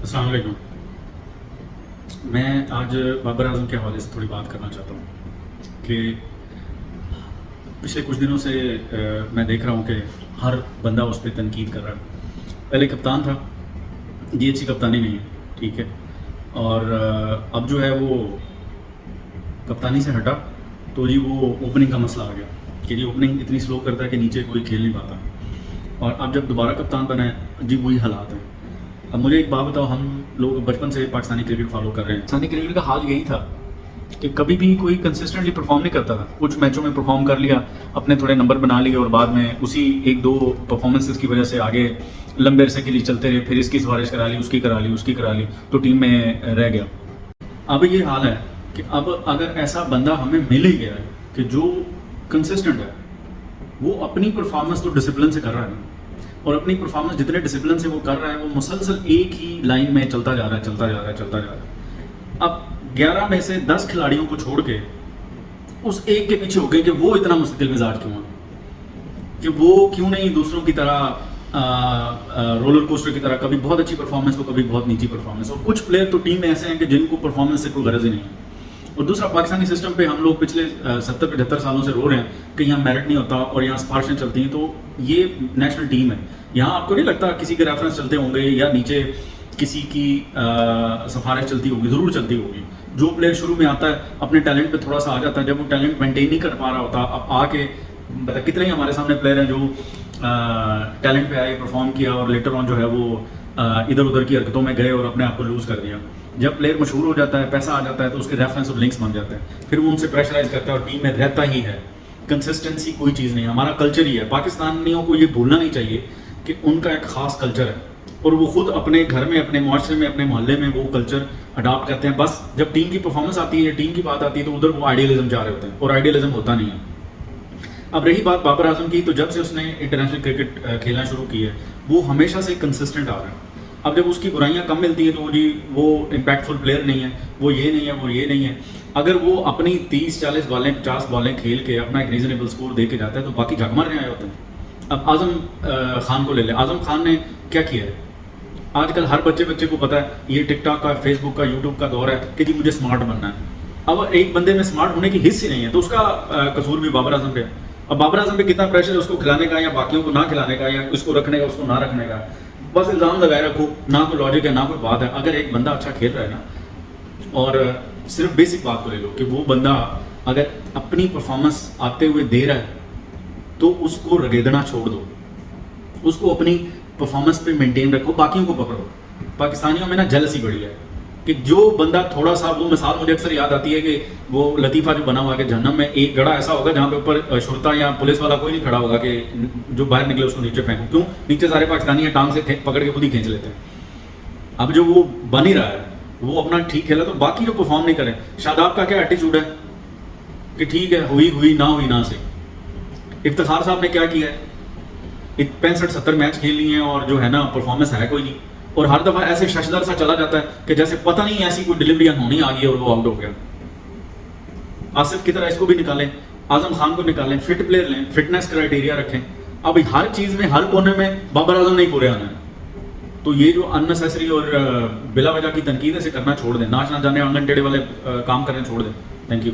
السلام علیکم. میں آج بابر اعظم کے حوالے سے تھوڑی بات کرنا چاہتا ہوں کہ پچھلے کچھ دنوں سے میں دیکھ رہا ہوں کہ ہر بندہ اس پہ تنقید کر رہا ہے. پہلے کپتان تھا، یہ اچھی کپتانی نہیں ہے، ٹھیک ہے، اور اب جو ہے وہ کپتانی سے ہٹا تو جی وہ اوپننگ کا مسئلہ آ گیا کہ جی اوپننگ اتنی سلو کرتا ہے کہ نیچے کوئی کھیل نہیں پاتا، اور اب جب دوبارہ کپتان بنا ہے جی وہی حالات ہیں. اب مجھے ایک بات بتاؤ، ہم لوگ بچپن سے پاکستانی کرکٹ فالو کر رہے ہیں. پاکستانی کرکٹ کا حال یہی تھا کہ کبھی بھی کوئی کنسسٹنٹلی پرفارم نہیں کرتا تھا. کچھ میچوں میں پرفارم کر لیا، اپنے تھوڑے نمبر بنا لیے، اور بعد میں اسی ایک دو پرفارمنسز کی وجہ سے آگے لمبے عرصے کے لیے چلتے رہے. پھر اس کی سفارش کرا لی، اس کی کرا لی، اس کی کرا لی، تو ٹیم میں رہ گیا. اب یہ حال ہے کہ اب اگر ایسا بندہ ہمیں مل ہی گیا ہے کہ جو کنسسٹنٹ ہے، وہ اپنی پرفارمنس تو ڈسپلن سے کر رہا ہے، اور اپنی پرفارمنس جتنے ڈسپلن سے وہ کر رہا ہے وہ مسلسل ایک ہی لائن میں چلتا جا رہا ہے، چلتا جا رہا ہے، چلتا جا رہا ہے. اب 11 میں سے 10 کھلاڑیوں کو چھوڑ کے اس ایک کے پیچھے ہو گئے کہ وہ اتنا مستقل مزاج کیوں ہے، کہ وہ کیوں نہیں دوسروں کی طرح رولر کوسٹر کی طرح کبھی بہت اچھی پرفارمنس تو کبھی بہت نیچی پرفارمنس. اور کچھ پلیئر تو ٹیم میں ایسے ہیں کہ جن کو پرفارمنس سے کوئی غرض ہی نہیں ہے. اور دوسرا، پاکستانی سسٹم پہ ہم لوگ پچھلے 70-75 سالوں سے رو رہے ہیں کہ یہاں میرٹ نہیں ہوتا اور یہاں سفارشیں چلتی ہیں. تو یہ نیشنل ٹیم ہے، یہاں آپ کو نہیں لگتا کسی کے ریفرنس چلتے ہوں گے یا نیچے کسی کی سفارش چلتی ہوگی؟ ضرور چلتی ہوگی. جو پلیئر شروع میں آتا ہے اپنے ٹیلنٹ پہ تھوڑا سا آ جاتا ہے، جب وہ ٹیلنٹ مینٹین نہیں کر پا رہا ہوتا، اب آ کے کتنے ہی ہمارے سامنے پلیئر ہیں جو ٹیلنٹ پہ آئے، پرفارم کیا، اور لیٹر آن جو ہے وہ ادھر ادھر کی حرکتوں میں گئے اور اپنے آپ کو لوز کر دیا. جب پلیئر مشہور ہو جاتا ہے، پیسہ آ جاتا ہے، تو اس کے ریفرنس اور لنکس بن جاتے ہیں، پھر وہ ان سے پریشرائز کرتا ہے اور ٹیم میں رہتا ہی ہے. کنسسٹنسی کوئی چیز نہیں ہے، ہمارا کلچر ہی ہے. پاکستانیوں کو یہ بھولنا نہیں چاہیے کہ ان کا ایک خاص کلچر ہے، اور وہ خود اپنے گھر میں، اپنے معاشرے میں، اپنے محلے میں وہ کلچر اڈاپٹ کرتے ہیں. بس جب ٹیم کی پرفارمنس آتی ہے، ٹیم کی بات آتی ہے، تو ادھر وہ آئیڈیلزم جا رہے ہوتے ہیں، اور آئیڈیلزم ہوتا نہیں ہے. اب رہی بات بابر اعظم کی، تو جب سے اس نے انٹرنیشنل کرکٹ کھیلنا شروع کی ہے وہ ہمیشہ سے کنسسٹنٹ آ رہا ہے. اب جب اس کی برائیاں کم ملتی ہیں تو جی وہ امپیکٹ فل پلیئر نہیں ہے، وہ یہ نہیں ہے، وہ یہ نہیں ہے. اگر وہ اپنی 30-40 بالیں، 50 بالیں کھیل کے اپنا ایک ریزنیبل سکور دے کے جاتا ہے تو باقی جھک مارنے آئے ہوتے ہیں. اب اعظم خان کو لے لیں. اعظم خان نے کیا کیا ہے؟ آج کل ہر بچے کو پتا ہے یہ ٹک ٹاک کا، فیس بک کا، یوٹیوب کا دور ہے کہ جی مجھے اسمارٹ بننا ہے. اب ایک بندے میں اسمارٹ ہونے کی حص ہی نہیں ہے تو اس کا قصور بھی بابر اعظم پہ ہے. اب بابر اعظم پہ کتنا پریشر ہے اس کو کھلانے کا یا باقیوں کو نہ کھلانے کا، یا اس کو رکھنے کا، اس کو نہ رکھنے کا. بس الزام لگائے رکھو، نہ کوئی لاجک ہے، نہ کوئی بات ہے. اگر ایک بندہ اچھا کھیل رہا ہے نا، اور صرف بیسک بات کو لے لو کہ وہ بندہ اگر اپنی پرفارمنس آتے ہوئے دے رہا ہے تو اس کو رگیدنا چھوڑ دو، اس کو اپنی پرفارمنس پہ مینٹین رکھو، باقیوں کو پکڑو. پاکستانیوں میں نا جیلسی بڑی ہے کہ جو بندہ تھوڑا سا، وہ مثال مجھے اکثر یاد آتی ہے کہ وہ لطیفہ جو بنا ہوا ہے کہ جہنم میں ایک گڑھا ایسا ہوگا جہاں پہ اوپر شرطا یا پولیس والا کوئی نہیں کھڑا ہوگا کہ جو باہر نکلے اس کو نیچے پھینکو. کیوں؟ نیچے سارے پاکستانی ہیں، ٹانگ سے پکڑ کے خود ہی کھینچ لیتے ہیں. اب جو وہ بن ہی رہا ہے وہ اپنا ٹھیک کھیلا، تو باقی جو پرفارم نہیں کریں. شاداب کا کیا ایٹیچیوڈ ہے کہ ٹھیک ہے، ہوئی نہ ہوئی نہ سے. افتخار صاحب نے کیا کیا ہے؟ 65-70 میچ کھیل لیے ہیں اور جو ہے نا پرفارمنس ہے کوئی نہیں، اور ہر دفعہ ایسے ششدر سا چلا جاتا ہے کہ جیسے پتہ نہیں ایسی کوئی ڈلیوریاں ہونی آ گئی اور وہ آؤٹ ہو گیا. آصف کی طرح اس کو بھی نکالیں، اعظم خان کو نکالیں، فٹ پلیئر لیں، فٹنس کرائٹیریا رکھیں. اب ہر چیز میں، ہر کونے میں بابر اعظم نہیں پورے آنا ہے. تو یہ جو اننیسیسری اور بلا وجہ کی تنقید ہے اسے کرنا چھوڑ دیں. ناچ نہ جانے آنگن ٹیڑھے والے کام کرنے چھوڑ دیں. Thank you.